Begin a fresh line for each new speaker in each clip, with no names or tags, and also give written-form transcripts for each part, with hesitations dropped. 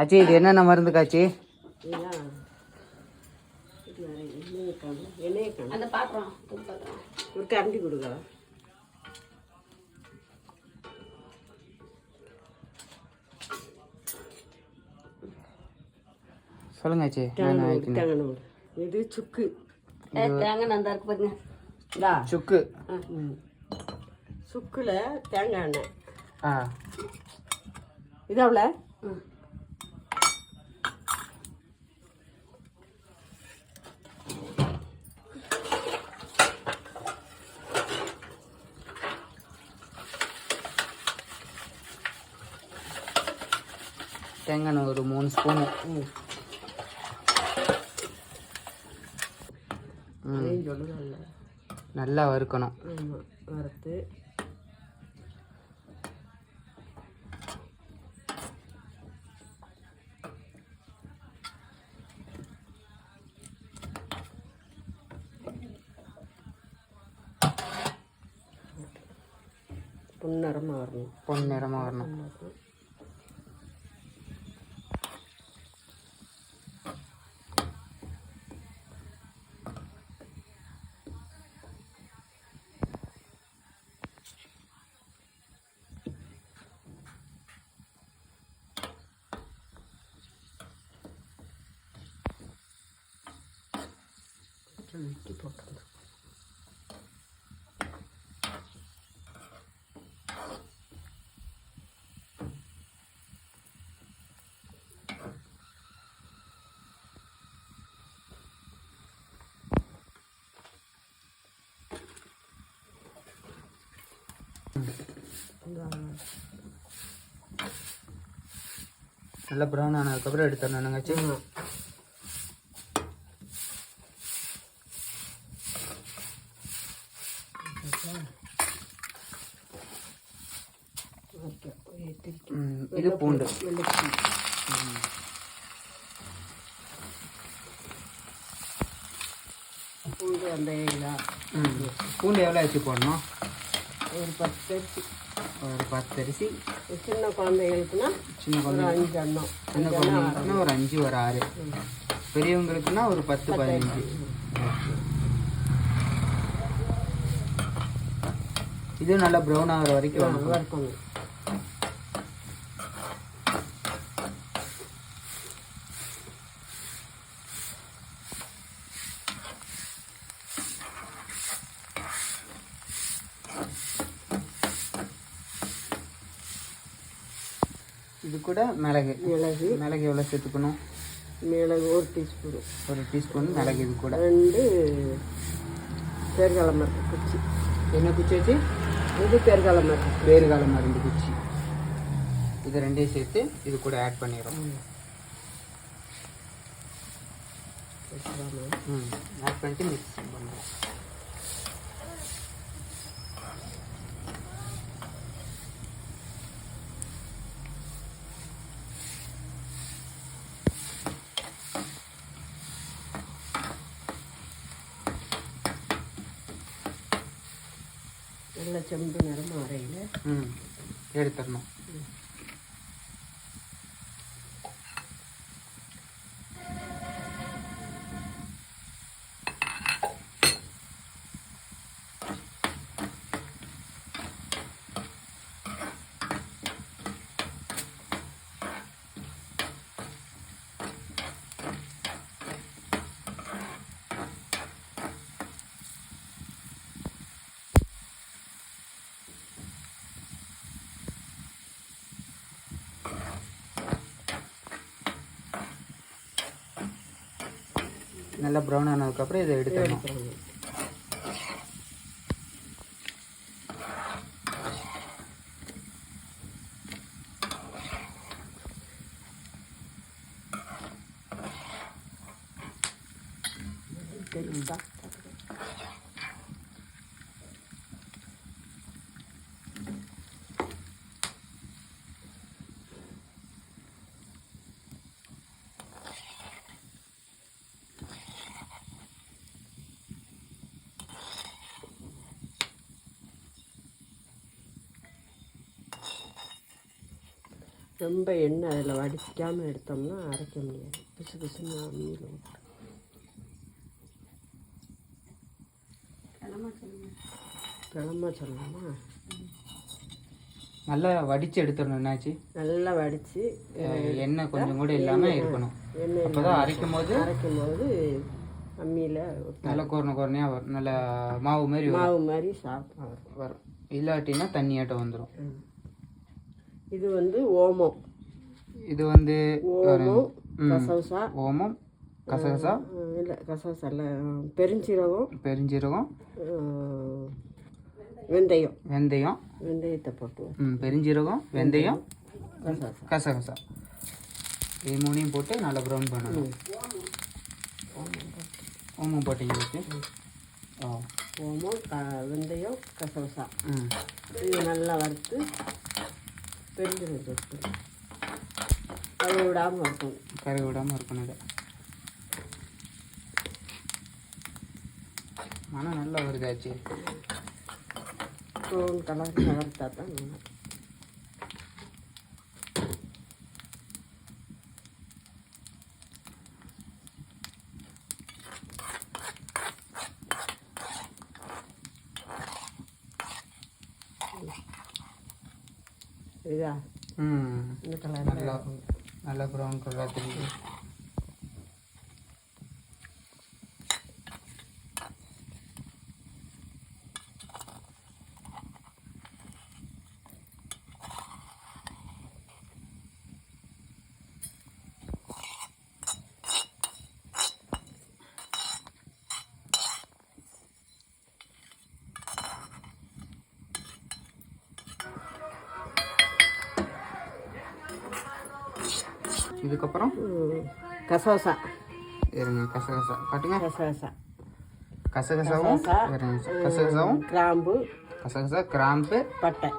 ஆச்சி இது என்னென்ன மருந்து காய்ச்சி?
அந்த பாத்திரம் ஒரு கரண்டி கொடுங்க.
சொல்லுங்க ஆச்சி.
இது சுக்கு. தேங்காய் நல்லா இருக்கு பாருங்க.
சுக்கு.
சுக்குல தேங்காய் எண்ணெய். இது அவ்வளோ.
தேங்காய் ஒரு 3 ஸ்பூனு. நல்லா வறுக்கணும்.
வறுத்து பொன்னிறமாக வரணும்.
பொன்னிறமாக வரணும்.
வெட்டி போட்டு
நல்லா ப்ரௌன் ஆனதுக்கப்புறம் எடுத்துடணும் ஆச்சி. இது பூண்டு.
பூண்டு அந்த
பூண்டு எவ்வளோ அரிசி போடணும்?
ஒரு 10 அரிசி.
ஒரு 10 அரிசி.
சின்ன குழந்தைகளுக்குன்னா
சின்ன குழந்தை
5 எண்ணம்.
சின்ன குழந்தைங்களுக்குன்னா ஒரு 5 ஒரு 6. பெரியவங்களுக்குன்னா ஒரு 10 15. இது நல்லா ப்ரௌன் ஆகிற வரைக்கும்
வறுக்கணும்.
இது கூட மிளகு. மிளகு எவ்வளோ சேர்த்துக்கணும்?
மிளகு 1 டீஸ்பூன்.
1 டீஸ்பூன் மிளகு. இது கூட
2 பேர்கால மருந்து குச்சி.
என்ன குச்சி வச்சு?
இது பேர்கால மருந்து.
பேர்கால மருந்து குச்சி. இது 2ஐயும் சேர்த்து இது கூட ஆட் பண்ணிடுறோம். ஆட் பண்ணிட்டு மிக்ஸ் பண்ணுறோம்.
நல்லா செம்பு நிறமா அரையில்
எடுத்துடணும். நல்லா ப்ரௌன் ஆனதுக்கப்புறம் இதை எடுத்துடணும்.
ரொம்ப எண்ணெய் அதில் வடிக்காமல் எடுத்தோம்னா அரைக்க முடியாது. பிசு பிசுன்னு அம்மியில் விட்டு. கிளம்ப சொல்லலாமா?
நல்லா வடித்து எடுத்துடணும். என்னாச்சு?
நல்லா வடித்து
எண்ணெய் கொஞ்சம் கூட இல்லாமல் இருக்கணும்.
எண்ணெய்
அப்போ தான் அரைக்கும் போது
அம்மியில்
நல்லா குறையாக வரும். நல்லா மாவு மாதிரி
மாதிரி சாப்பிட்டா
வரும். இல்லாட்டினா தண்ணியாட்டம் வந்துடும்.
இது வந்து ஓமம்.
இது வந்து
ஓமம், கசகசா.
ஓமம், கசகசா
இல்லை, கசகசா இல்லை, பெருஞ்சீரகம், வெந்தயம். வெந்தயத்தை போட்டு
பெருஞ்சீரகம், வெந்தயம், கசகசா இது மூணையும் போட்டு நல்லா ப்ரௌன் பண்ணணும். ஓமம் போட்டீங்க.
ஓமம், வெந்தயம், கசகசா இது நல்லா வறுத்து பெருஞ்சீரகம் போட்டு கறி விடாமல் இருக்கணும். இதை மனம் நல்லா வருதாச்சு. ப்ரௌன் கலர் வறுத்தா தான் நல்லா. இதா இந்த கலர்
நல்லா ப்ரௌன் கலராக தெரியுது. இதுக்கப்புறம்
கசகசா
இருங்க. கசகசா காட்டுங்க.
கசகசாவும் கிராம்பு,
பட்டை.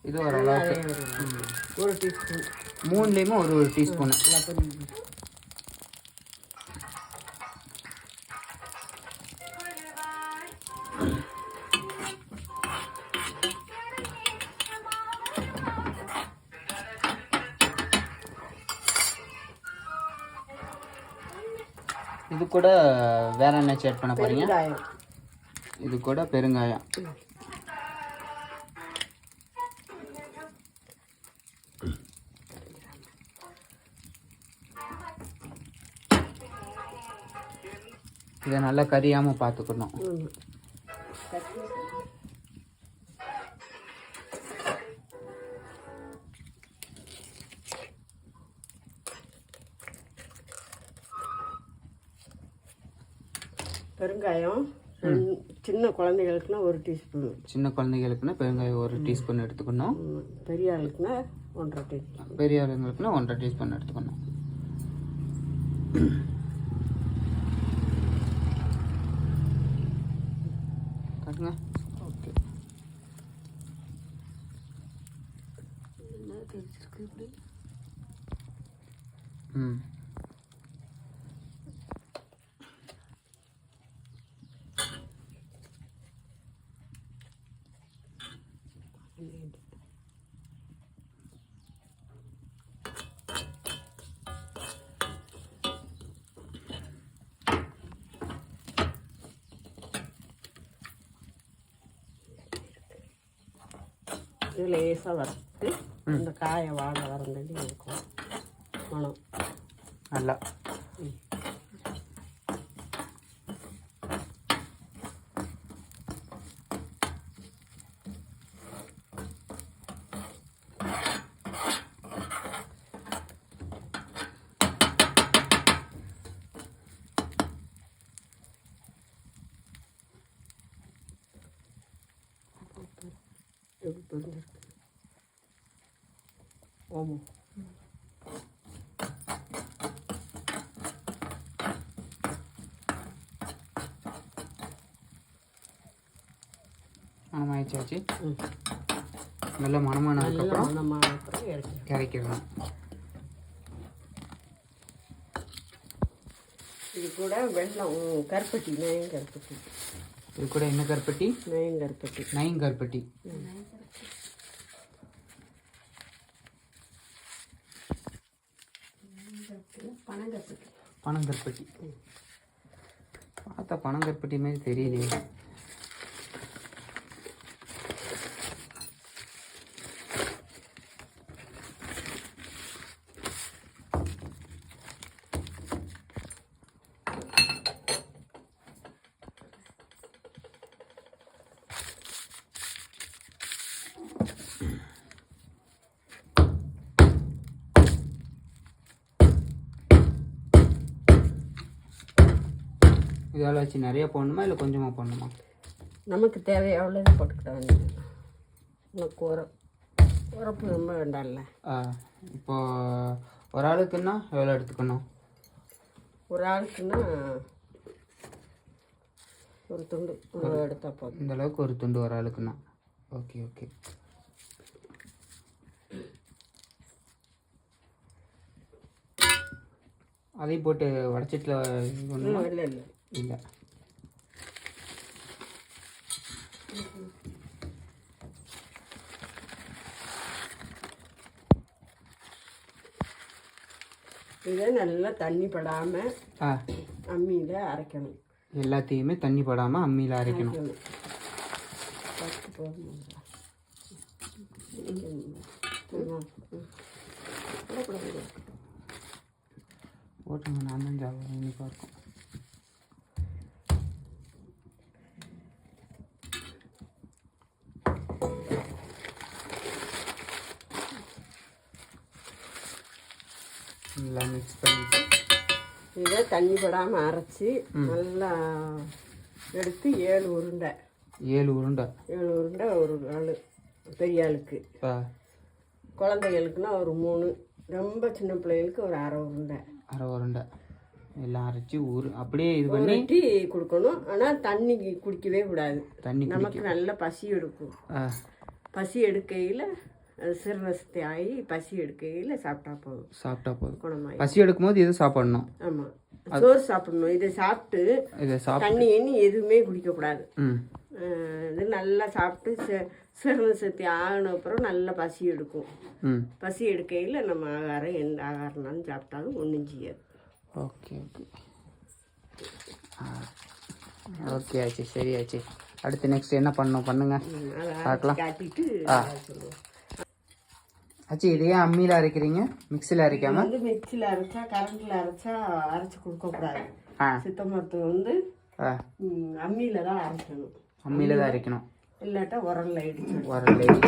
இது ஒரு அளவுக்கு
1 டீஸ்பூன்.
3லேயுமே ஒரு டீஸ்பூனு. இது கூட வேற என்ன ஆட் பண்ண போறீங்க? இது கூட பெருங்காயம். இதை நல்லா கரியாம பார்த்துக்கணும்.
பெருங்காயம் சின்ன குழந்தைகளுக்குன்னா 1 டீஸ்பூன்.
சின்ன குழந்தைகளுக்குன்னா பெருங்காயம் 1 டீஸ்பூன் எடுத்துக்கணும்.
பெரிய ஆளுக்குன்னா 1.5 டீஸ்பூன்.
பெரிய ஆளுங்களுக்குன்னா 1.5 டீஸ்பூன் எடுத்துக்கணும். காட்டுங்க. ஓகே.
இது லேசாக வறுத்து இந்த காயை வாழை வரந்தடி இருக்கும் மனம்
நல்லா.
ஓமம்
மணமாயிடுச்சாச்சு. நல்ல மணமானதுக்கப்புறம் இறக்கிடணும்.
இது கூட வெள்ளம் கருப்பட்டி, நயம் கருப்பட்டி.
இது கூட என்ன கருப்பட்டி?
நயம் கருப்பட்டி.
நயம் கருப்பட்டி.
பனங்கற்பட்டி.
பனங்கற்பட்டி. பார்த்தா பனங்கற்பட்டி மாதிரி தெரியலையே. இதால் வச்சு நிறைய போடணுமா இல்லை கொஞ்சமாக போடணுமா?
நமக்கு தேவை எவ்வளோ போட்டுக்கிட்ட வேண்டியது. உனக்கு உரப்பு ரொம்ப வேண்டாம்ல.
இப்போ ஒரு ஆளுக்குன்னா எவ்வளோ எடுத்துக்கணும்?
ஒரு ஆளுக்குன்னா ஒரு துண்டு எடுத்தால் போதும்.
இந்த அளவுக்கு ஒரு துண்டு ஒரு ஆளுக்குன்னா. Okay okay. அதையும் போட்டு வடச்சட்டில் ஒன்றும்
இல்லை இல்லை
இல்லை.
இதை நல்லா தண்ணி படாமல் அம்மியில் அரைக்கணும்.
எல்லாத்தையுமே தண்ணி படாமல் அம்மியில் அரைக்கணும். ஓட்டுங்க, நான் தான் ஜாபம் இனிப்பாக இருக்கும். நல்லா மிக்ஸ் பண்ணிட்டு
இதை தண்ணி படாமல் அரைச்சி நல்லா எடுத்து 7 உருண்டை.
7 உருண்டை.
7 உருண்டை ஒரு ஆள், பெரிய ஆளுக்கு. குழந்தைகளுக்குன்னா ஒரு 3, ரொம்ப சின்ன பிள்ளைகளுக்கு ஒரு அரை உருண்டை.
அரை உருண்டை எல்லாம் அரைச்சி அப்படியே இது பண்ணி
கொடுக்கணும். ஆனால் தண்ணி குடிக்கவே கூடாது.
தண்ணி
நமக்கு நல்ல பசி எடுக்கும். பசி எடுக்கையில் சிறுநசத்தை ஆகி பசி எடுக்கையில் சாப்பிட்டா போதும். குணமாயி
பசி எடுக்கும்போது இதை சாப்பிடணும்.
ஆமாம், சோறு சாப்பிடணும். இதை சாப்பிட்டு தண்ணி எதுவுமே குடிக்கக்கூடாது. இது நல்லா சாப்பிட்டு சிறுநசத்தை ஆகின அப்புறம் நல்லா பசி எடுக்கும். பசி எடுக்கையில் நம்ம ஆகாரம் எந்த ஆகாரம்னாலும் சாப்பிட்டாலும் ஒன்றும் செய்யாது.
ஓகே ஓகே ஓகே ஆச்சு, சரி ஆச்சு. அடுத்து நெக்ஸ்ட் என்ன பண்ணணும் பண்ணுங்க பார்க்கலாம்.
காட்டிட்டு
ஆச்சு. இதையே அம்மியில் அரைக்கிறீங்க, மிக்சியில் அரைக்காம?
மிக்சியில் அரைச்சா, கரண்டில் அரைச்சா அரைச்சி கொடுக்கக்கூடாது. சித்த மருத்துவம் அம்மியில் தான் அரைக்கணும்.
அம்மியில் தான் அரைக்கணும்,
இல்லாட்டா உரல்ல இடிச்சு. அரைச்சி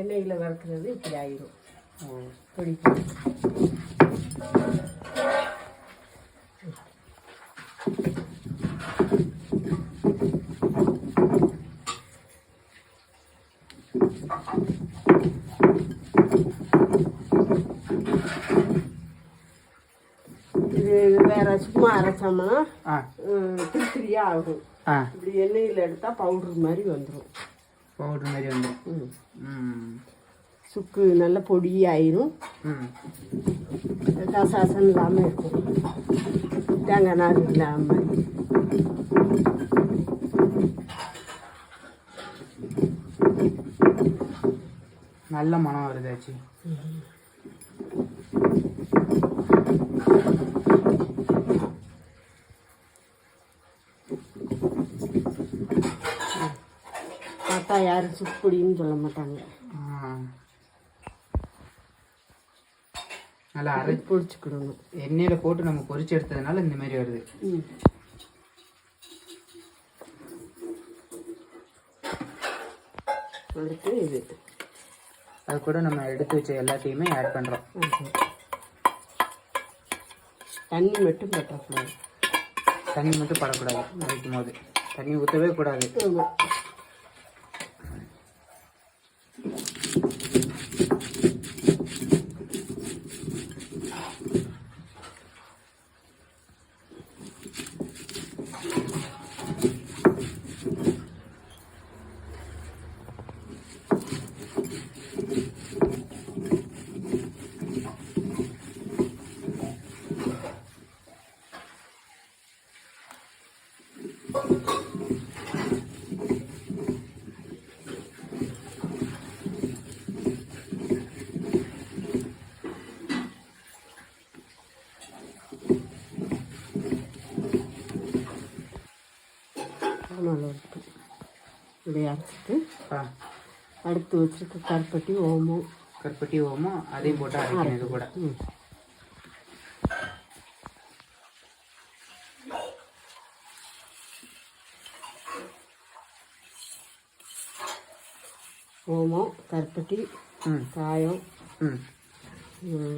எண்ணெயில் வறுக்கிறது இப்படி ஆயிரும். பிடிக்கும். இது வேற சும்மா அரைச்சோம்னா திருத்திரியா ஆகும். இப்படி எண்ணெயில் எடுத்தால் பவுடர் மாதிரி வந்துடும்.
பவுடர் மாதிரி வந்துடும்.
சுக்கு நல்ல பொடியாயிரும். கசாசம் இல்லாமல் இருக்கும். தேங்காய் நார் இல்லாமல்.
நல்ல மனம் வருதாச்சு. பார்த்தா யாரும் சுக்குடின்னு சொல்ல மாட்டாங்க. நல்லா அரைச்சி
பொடிச்சுக்கிடணும்.
எண்ணெயில் போட்டு நம்ம பொரிச்சு எடுத்ததுனால இந்த மாதிரி வருது.
அடுத்து இது
அது கூட நம்ம எடுத்து வச்ச எல்லாத்தையுமே ஆட் பண்ணுறோம்.
தண்ணி மட்டும் பற்றக்கூடாது.
தண்ணி மட்டும் படக்கூடாது. அரைக்கும் போது தண்ணி ஊற்றவே கூடாது.
இருக்கும். இப்படி அரைச்சிட்டு
ஆ
அடுத்து வச்சுட்டு கருப்பட்டி ஓமம்
அதையும் போட்டு அரைக்கணும் இது கூட.
ஓமம், கருப்பட்டி, காயம்,
இது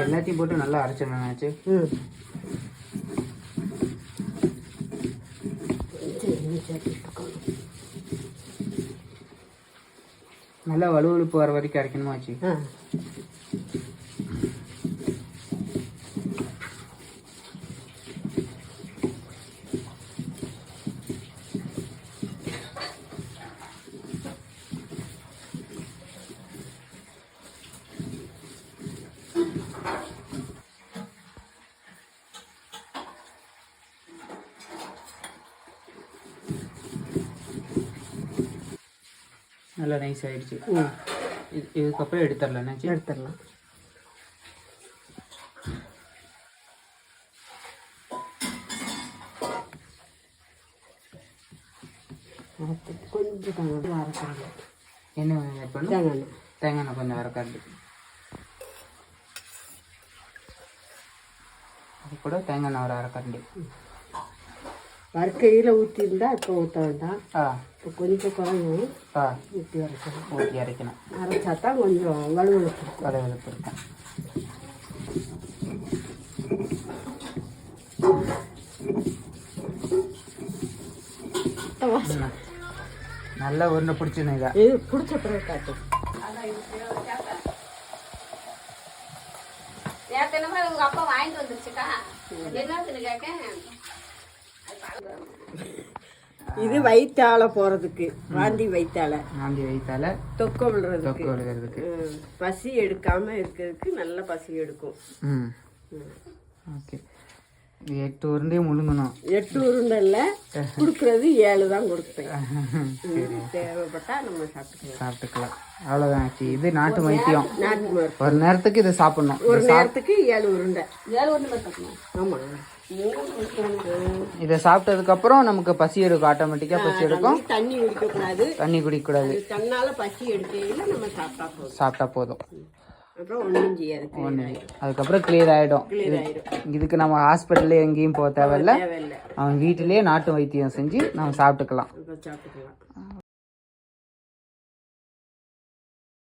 எல்லாத்தையும் போட்டு நல்லா அரைச்சிடணும்னாச்சு. நல்லா வலுவலுப்பு வர வரைக்கும் அரைக்கணுமாச்சு. நல்லா நைஸ் ஆயிடுச்சு. இதுக்கப்புறம் எடுத்துடலாம்னாச்சு.
எடுத்துடலாம். கொஞ்சம் அரைக்கணும்.
என்ன ஆட் பண்ணணும்? தேங்காய் எண்ணெய் கொஞ்சம் அரைக்காது. அது கூட தேங்காய் எண்ணெய் ஒரு அரைக்கரண்டி.
வறுக்கையில் ஊற்றிருந்தா இப்போ ஊற்ற வேண்டாம். இப்போ கொஞ்சம் குறையும். ஊற்றி அரைக்கணும். அரைச்சா தான் கொஞ்சம் வலுவலுப்பு இருக்கும்.
நல்லா உருண்டை பிடிச்சிருந்தேன். இதை
இது பிடிச்ச பிறகு காட்டும்.
உங்க அப்பா வாங்கிட்டு வந்துருச்சுக்கா. என்ன கேட்க,
இது வயிற்றால போறதுக்கு, வாந்தி வயிற்றால தொக்க
விழுறதுக்கு,
பசி எடுக்காம இருக்கிறதுக்கு நல்ல பசி எடுக்கும்.
ஓகே. 8 உருண்டையும் முழுங்கணும்.
8 உருண்டை இல்லை, கொடுக்கறது 7 தான் கொடுப்பேன். தேவைப்பட்டா நம்ம
சாப்பிட்டுக்கலாம். அவ்வளோதான் ஆச்சு. இது நாட்டு வைத்தியம். ஒரு நேரத்துக்கு இதை சாப்பிடணும்.
ஒரு நேரத்துக்கு 7 உருண்டை. 7 உருண்டை சாப்பிடணும். ஆமாம்.
இதை சாப்பிட்டதுக்கு அப்புறம் நமக்கு பசி எடுக்கும். ஆட்டோமேட்டிக்கா பசி எடுக்கும்.
தண்ணி குடிக்கக்கூடாது.
தண்ணி குடிக்கக்கூடாது.
தன்னால பசி எடுக்கையில நம்ம
சாப்பிட்டா போதும்.
அப்புறம் ஒன்றும் செய்யாது.
அதுக்கப்புறம் கிளியர் ஆகிடும். இதுக்கு நம்ம ஹாஸ்பிட்டல்ல எங்கேயும் போக தேவையில்லை. அவன் வீட்டிலேயே நாட்டு வைத்தியம் செஞ்சு நம்ம சாப்பிட்டுக்கலாம்.